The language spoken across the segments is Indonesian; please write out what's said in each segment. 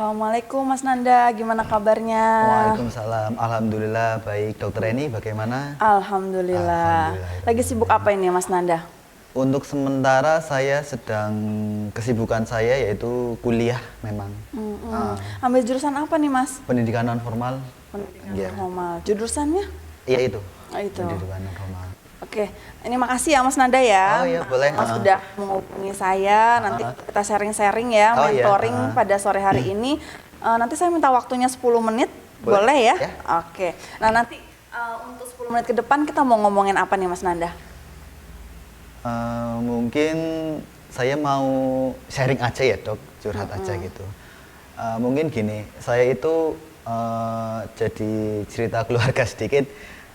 Assalamualaikum Mas Nanda, gimana kabarnya? Waalaikumsalam, alhamdulillah baik. Dokter Eni bagaimana? Alhamdulillah. Lagi sibuk apa ini Mas Nanda? Untuk sementara saya sedang kesibukan saya yaitu kuliah memang. Ambil jurusan apa nih Mas? Pendidikan non formal. Pendidikan Iya. formal. Jurusannya? Iya itu. Oh, itu. Pendidikan non formal. Oke, ini makasih ya Mas Nanda ya. Oh iya boleh. Mas sudah menghubungi saya, nanti kita sharing-sharing ya, Oh, iya. mentoring pada sore hari ini. Nanti saya minta waktunya 10 menit, boleh ya? Ya. Oke, nah nanti untuk 10 menit ke depan kita mau ngomongin apa nih Mas Nanda? Mungkin saya mau sharing aja ya dok, curhat aja gitu. Mungkin gini, saya itu jadi cerita keluarga sedikit.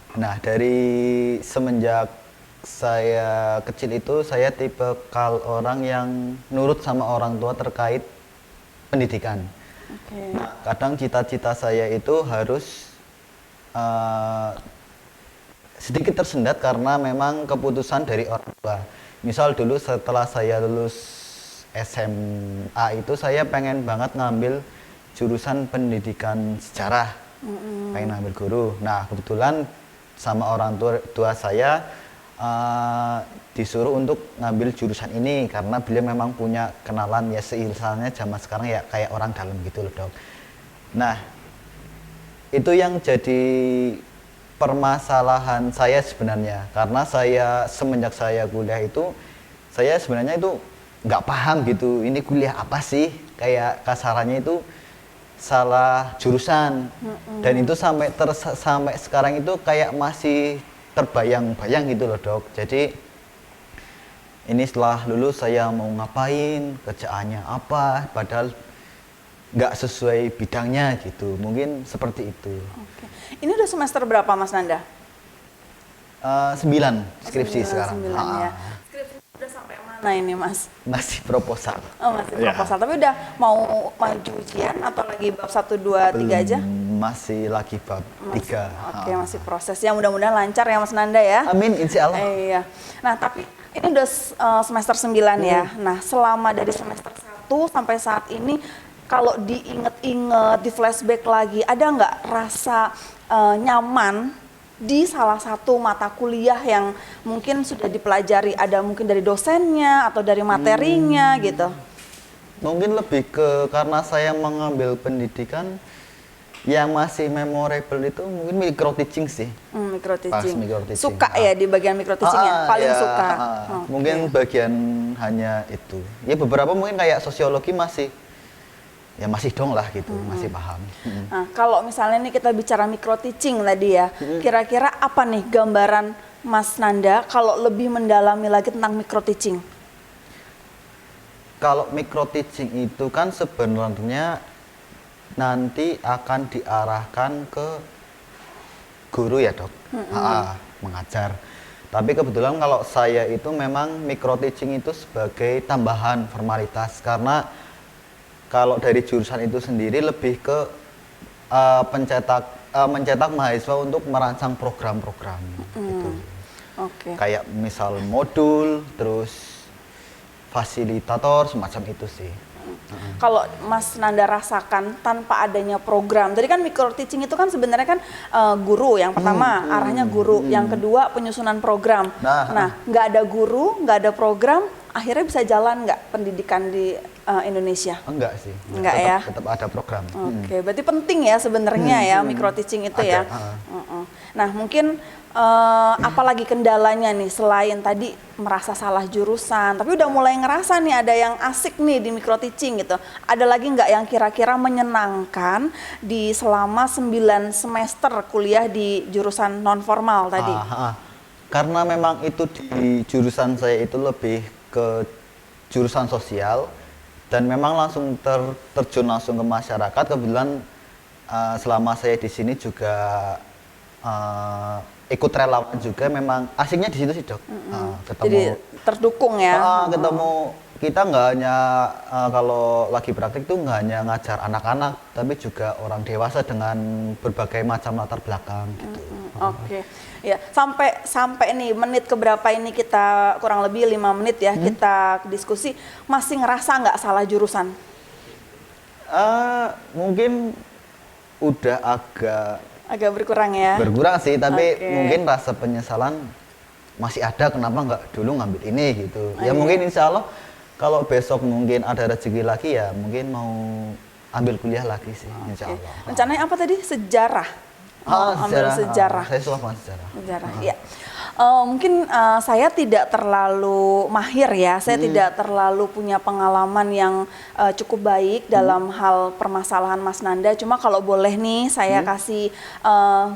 Nah dari semenjak saya kecil itu saya tipe orang yang nurut sama orang tua terkait pendidikan. Oke. Nah, kadang cita-cita saya itu harus sedikit tersendat karena memang keputusan dari orang tua. Misal dulu setelah saya lulus SMA itu saya pengen banget ngambil jurusan pendidikan sejarah, pengen ngambil guru. Nah kebetulan sama orang tua saya disuruh untuk ngambil jurusan ini karena beliau memang punya kenalan ya seisalnya zaman sekarang ya kayak orang dalam gitu loh dok. Nah itu yang jadi permasalahan saya sebenarnya karena saya semenjak saya kuliah itu saya sebenarnya itu nggak paham gitu ini kuliah apa sih, kayak kasarannya itu salah jurusan dan itu sampai sekarang itu kayak masih terbayang-bayang gitu loh dok. Jadi ini setelah lulus saya mau ngapain, kerjaannya apa, padahal nggak sesuai bidangnya gitu, mungkin seperti itu. Oke. Ini udah semester berapa Mas Nanda? 9 skripsi sekarang. 9 ya. Skripsi udah sampai mana ini Mas? Masih proposal. Oh masih proposal, tapi udah mau maju ujian atau lagi bab 1, 2, 3 aja? Masih lagi bab 3. Oke, masih proses. Ya mudah-mudahan lancar ya Mas Nanda ya. Amin, insya Allah. Iya. Nah tapi ini udah semester 9 ya. Nah selama dari semester 1 sampai saat ini kalau diinget-inget, di flashback lagi, ada nggak rasa nyaman di salah satu mata kuliah yang mungkin sudah dipelajari, ada mungkin dari dosennya atau dari materinya gitu? Mungkin lebih ke karena saya mengambil pendidikan yang masih memorable itu mungkin micro teaching sih. Micro teaching. Micro teaching. Suka ya di bagian micro teachingnya, paling ya, suka. Mungkin bagian hanya itu. Ya beberapa mungkin kayak sosiologi masih dong lah gitu, masih paham. Nah, kalau misalnya nih kita bicara micro teaching tadi ya, kira-kira apa nih gambaran Mas Nanda kalau lebih mendalami lagi tentang micro teaching? Kalau micro teaching itu kan sebenarnya nanti akan diarahkan ke guru ya dok, mengajar. Tapi kebetulan kalau saya itu memang micro teaching itu sebagai tambahan formalitas karena kalau dari jurusan itu sendiri lebih ke mencetak mahasiswa untuk merancang program-program gitu. Kayak misal modul, terus fasilitator semacam itu sih. Kalau Mas Nanda rasakan tanpa adanya program, tadi kan micro teaching itu kan sebenarnya kan guru yang pertama arahnya guru, yang kedua penyusunan program. Nah, nggak ada guru, nggak ada program, akhirnya bisa jalan nggak pendidikan di Indonesia? Enggak sih, enggak ya. Tetap ada program. Oke, berarti penting ya sebenarnya ya micro teaching itu ada, ya. Nah, mungkin apalagi kendalanya nih selain tadi merasa salah jurusan, tapi udah mulai ngerasa nih ada yang asik nih di micro teaching gitu. Ada lagi nggak yang kira-kira menyenangkan di selama 9 semester kuliah di jurusan non formal tadi? Karena memang itu di jurusan saya itu lebih ke jurusan sosial dan memang langsung terjun langsung ke masyarakat. Kebetulan selama saya di sini juga ikut relawan juga, memang asiknya di situ sih dok. Ketemu, jadi terdukung ya. Ketemu kita nggak hanya kalau lagi praktik tuh nggak hanya ngajar anak-anak, tapi juga orang dewasa dengan berbagai macam latar belakang gitu. Oke. Ya, sampai nih menit keberapa ini kita kurang lebih 5 menit ya kita diskusi, masih ngerasa nggak salah jurusan? Mungkin udah agak Agak berkurang ya? berkurang sih, tapi Oke. mungkin rasa penyesalan masih ada, kenapa nggak dulu ngambil ini gitu. Oh, Ya iya. mungkin insya Allah kalau besok mungkin ada rezeki lagi ya mungkin mau ambil kuliah lagi sih, insya Oke. Allah. Rencananya apa tadi? Sejarah? Ambil sejarah. Saya suka banget sejarah. Sejarah, ya. Mungkin saya tidak terlalu mahir ya, saya tidak terlalu punya pengalaman yang cukup baik dalam hal permasalahan Mas Nanda. Cuma kalau boleh nih, saya kasih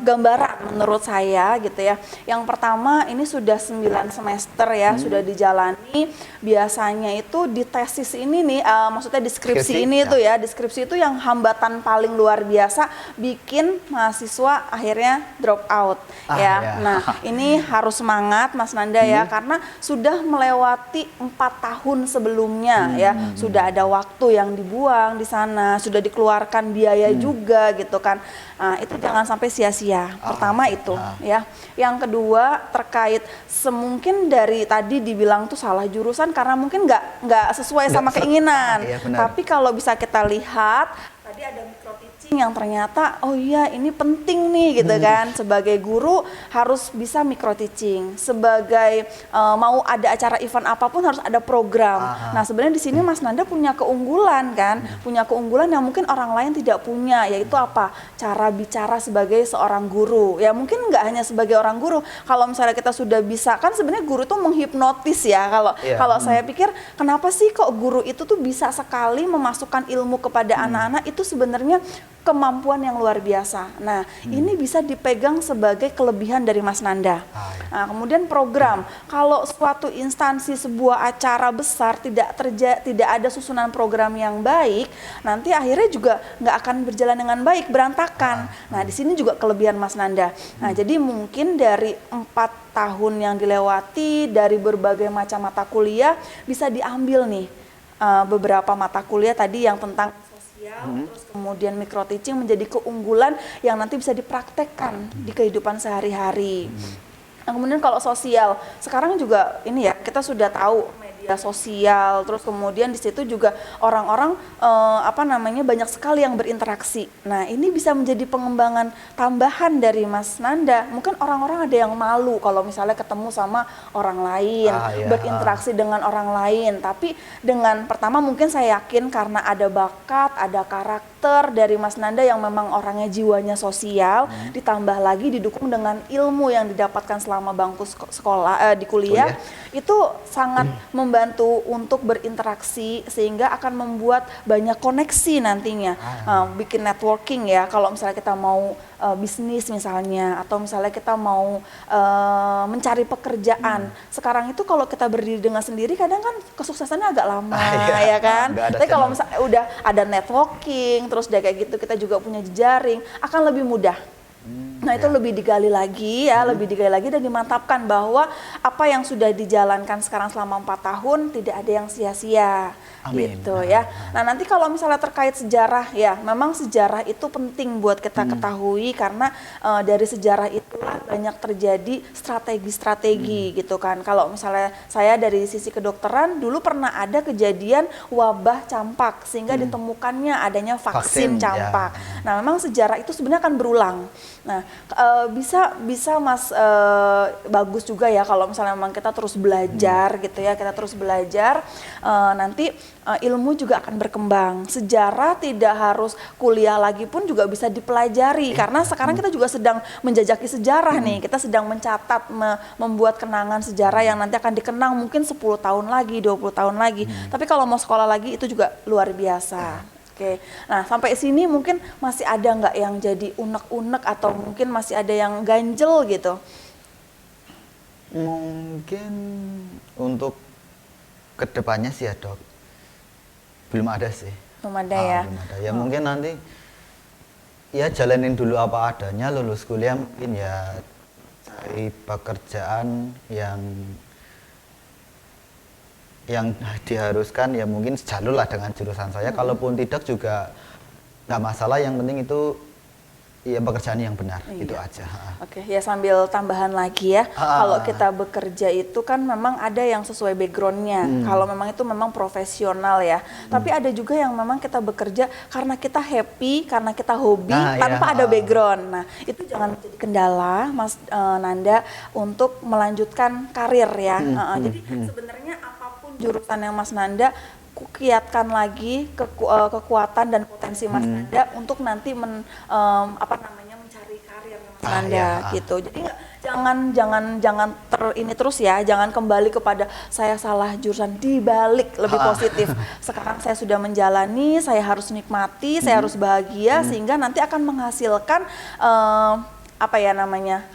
gambaran menurut saya gitu ya. Yang pertama, ini sudah 9 semester ya, sudah dijalani. Biasanya itu di tesis ini nih, maksudnya di skripsi Skripsi, ini ya. tuh ya, di skripsi itu yang hambatan paling luar biasa bikin mahasiswa akhirnya drop out Ah, ya. ya. Nah, ini harus semangat Mas Nanda ya, karena sudah melewati 4 tahun sebelumnya ya, sudah ada waktu yang dibuang di sana, sudah dikeluarkan biaya juga gitu kan. Nah, itu jangan sampai sia-sia. Pertama itu ya. Yang kedua terkait semungkin dari tadi dibilang tuh salah jurusan karena mungkin nggak sesuai sama keinginan. Iya, benar. Tapi kalau bisa kita lihat tadi ada micro teaching yang ternyata oh iya ini penting nih gitu kan, sebagai guru harus bisa micro teaching, sebagai mau ada acara event apapun harus ada program. Nah sebenarnya di sini Mas Nanda punya keunggulan kan, punya keunggulan yang mungkin orang lain tidak punya, yaitu apa, cara bicara sebagai seorang guru. Ya mungkin nggak hanya sebagai orang guru, kalau misalnya kita sudah bisa, kan sebenarnya guru itu menghipnotis ya, Iya. kalau saya pikir kenapa sih kok guru itu tuh bisa sekali memasukkan ilmu kepada anak-anak, itu sebenarnya kemampuan yang luar biasa. Nah, ini bisa dipegang sebagai kelebihan dari Mas Nanda. Iya. Nah, kemudian program, kalau suatu instansi sebuah acara besar tidak ada susunan program yang baik, nanti akhirnya juga nggak akan berjalan dengan baik, berantakan. Nah, di sini juga kelebihan Mas Nanda. Nah, jadi mungkin dari 4 tahun yang dilewati, dari berbagai macam mata kuliah, bisa diambil nih beberapa mata kuliah tadi yang tentang terus kemudian micro teaching menjadi keunggulan yang nanti bisa dipraktekkan di kehidupan sehari-hari. Nah, kemudian kalau sosial, sekarang juga ini ya, kita sudah tahu media sosial, terus kemudian di situ juga orang-orang banyak sekali yang berinteraksi. Nah, ini bisa menjadi pengembangan tambahan dari Mas Nanda. Mungkin orang-orang ada yang malu kalau misalnya ketemu sama orang lain, Iya. berinteraksi dengan orang lain. Tapi dengan pertama mungkin saya yakin karena ada bakat, ada karakter dari Mas Nanda yang memang orangnya jiwanya sosial, ditambah lagi didukung dengan ilmu yang didapatkan selama bangku sekolah di kuliah, itu sangat membantu untuk berinteraksi sehingga akan membuat banyak koneksi nantinya, bikin networking ya. Kalau misalnya kita mau bisnis misalnya, atau misalnya kita mau mencari pekerjaan, sekarang itu kalau kita berdiri dengan sendiri kadang kan kesuksesannya agak lama ya kan. Nggak ada Tapi kalau channel. misalnya udah ada networking, terus udah kayak gitu kita juga punya jejaring, akan lebih mudah. Nah itu lebih digali lagi ya, lebih digali lagi dan dimantapkan bahwa apa yang sudah dijalankan sekarang selama 4 tahun tidak ada yang sia-sia. Amin. Gitu ya. Nah nanti kalau misalnya terkait sejarah ya, memang sejarah itu penting buat kita ketahui karena dari sejarah itulah banyak terjadi strategi-strategi gitu kan. Kalau misalnya saya dari sisi kedokteran dulu pernah ada kejadian wabah campak sehingga ditemukannya adanya vaksin Vaksin, campak. ya. Nah memang sejarah itu sebenarnya akan berulang. Nah bisa Mas, bagus juga ya kalau misalnya memang kita terus belajar gitu ya, kita terus belajar, nanti ilmu juga akan berkembang. Sejarah tidak harus kuliah lagi pun juga bisa dipelajari karena sekarang kita juga sedang menjajaki sejarah nih, kita sedang mencatat, membuat kenangan sejarah yang nanti akan dikenang mungkin 10 tahun lagi, 20 tahun lagi. Tapi kalau mau sekolah lagi itu juga luar biasa. Oke, nah sampai sini mungkin masih ada nggak yang jadi unek-unek atau mungkin masih ada yang ganjel gitu? Mungkin untuk kedepannya sih ya dok, belum ada sih. Belum ada ya? Belum ada. Ya mungkin nanti ya jalanin dulu apa adanya, lulus kuliah mungkin ya cari pekerjaan yang diharuskan ya mungkin sejalur lah dengan jurusan saya. Kalaupun tidak juga nggak masalah, yang penting itu iya pekerjaan yang benar, Iya. itu aja. Oke, ya sambil tambahan lagi ya, kalau kita bekerja itu kan memang ada yang sesuai backgroundnya, kalau memang itu memang profesional ya, tapi ada juga yang memang kita bekerja karena kita happy, karena kita hobi, Nah, tanpa iya, ada background. Nah, itu jangan menjadi kendala Mas Nanda untuk melanjutkan karir ya. Jadi sebenarnya apapun jurusan yang Mas Nanda, kiatkan lagi kekuatan dan potensi Mas Nanda untuk nanti mencari karir Mas Nanda gitu. Jadi jangan ini terus ya, jangan kembali kepada saya salah jurusan, dibalik lebih positif. Sekarang saya sudah menjalani, saya harus nikmati, saya harus bahagia sehingga nanti akan menghasilkan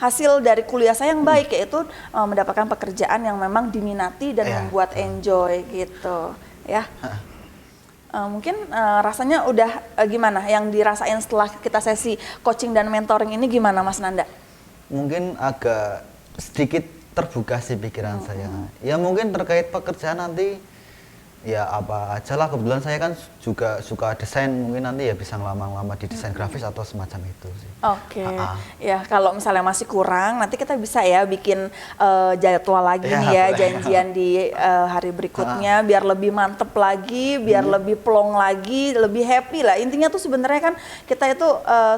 hasil dari kuliah saya yang baik, yaitu mendapatkan pekerjaan yang memang diminati dan membuat enjoy gitu. Ya, mungkin rasanya udah gimana yang dirasain setelah kita sesi coaching dan mentoring ini, gimana Mas Nanda? Mungkin agak sedikit terbuka sih pikiran saya. Ya mungkin terkait pekerjaan nanti ya apa aja lah, kebetulan saya kan juga suka desain, mungkin nanti ya bisa ngelamar-ngelamar di desain grafis atau semacam itu sih. Oke, ya kalau misalnya masih kurang, nanti kita bisa ya bikin jadwal lagi nih ya, janjian di hari berikutnya, biar lebih mantep lagi, biar lebih plong lagi, lebih happy lah. Intinya tuh sebenarnya kan kita itu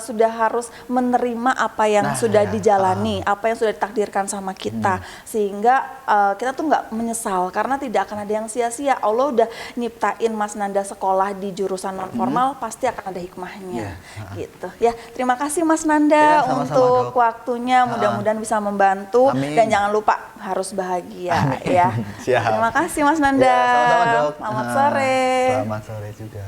sudah harus menerima apa yang sudah dijalani, apa yang sudah ditakdirkan sama kita, sehingga kita tuh nggak menyesal karena tidak akan ada yang sia-sia. Allah udah nyiptain Mas Nanda sekolah di jurusan non formal, pasti akan ada hikmahnya, gitu. Ya, terima kasih Mas Nanda sama-sama, untuk Dok. waktunya, mudah-mudahan bisa membantu. Amin. Dan jangan lupa harus bahagia ya. Siap. Terima kasih Mas Nanda. Ya, sama-sama, Dok. Selamat sore. Selamat sore juga.